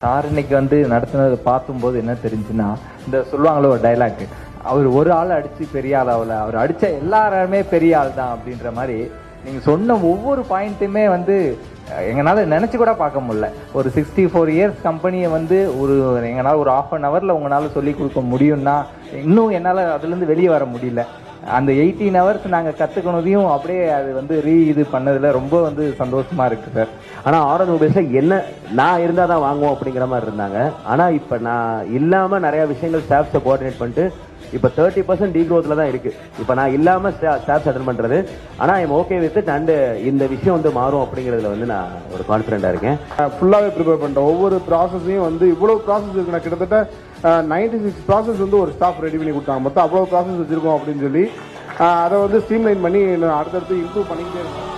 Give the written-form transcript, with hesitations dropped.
Sir இன்னைக்கு வந்து நடத்தினதை பார்க்கும்போது என்ன தெரிஞ்சுன்னா, இந்த சொல்லுவாங்களோ ஒரு டைலாக், அவர் ஒரு ஆள் அடிச்சு பெரிய ஆள் ஆகல, அவர் அடிச்ச எல்லாருமே பெரிய ஆள் தான் அப்படின்ற மாதிரி நீங்க சொன்ன ஒவ்வொரு பாயிண்ட்டுமே வந்து எங்களால் நினைச்சு கூட பார்க்க முடியல. ஒரு 64 இயர்ஸ் கம்பெனியை வந்து எங்களால் ஒரு ½ அன் ஹவர்ல உங்களால் சொல்லி கொடுக்க முடியும்னா, இன்னும் என்னால் அதுலேருந்து வெளியே வர முடியல. அந்த 18 ஹவர்ஸ் நாங்கள் கற்றுக்கணதையும் அப்படியே அது வந்து இது பண்ணதில் ரொம்ப வந்து சந்தோஷமா இருக்கு சார். ஆனால் ஆட்டோமொபைல்ஸில் என்ன நான் இருந்தால் தான் வாங்குவோம் அப்படிங்கிற மாதிரி இருந்தாங்க. ஆனால் இப்போ நான் இல்லாமல் நிறையா விஷயங்கள் ஸ்டாஃப்ஸை கோஆர்டினேட் பண்ணிட்டு இப்போ 30% டீக்ரோத்தில் தான் இருக்குது. இப்போ நான் இல்லாமல் ஸ்டாஃப்ஸ் அட்டன் பண்ணுறது. ஆனால் I'm okay with it. And இந்த விஷயம் வந்து மாறும் அப்படிங்கிறதுல வந்து நான் ஒரு கான்ஃபிடென்ட்டாக இருக்கேன். ஃபுல்லாகவே ப்ரிப்பேர் பண்ணிட்டேன். ஒவ்வொரு ப்ராசஸையும் வந்து இவ்வளோ ப்ராசஸ் இருக்கு. நான் கிட்டத்தட்ட 96 ப்ராசஸ் வந்து ஒரு ஸ்டாஃப் ரெடி பண்ணி கொடுத்தாங்க. மொத்தம் அவ்வளோ ப்ராசஸ் வச்சுருக்கோம் அப்படின்னு சொல்லி அதை வந்து ஸ்ட்ரீம்லைன் பண்ணி அடுத்தடுத்து இம்ப்ரூவ் பண்ணிக்கிட்டே இருக்கேன்.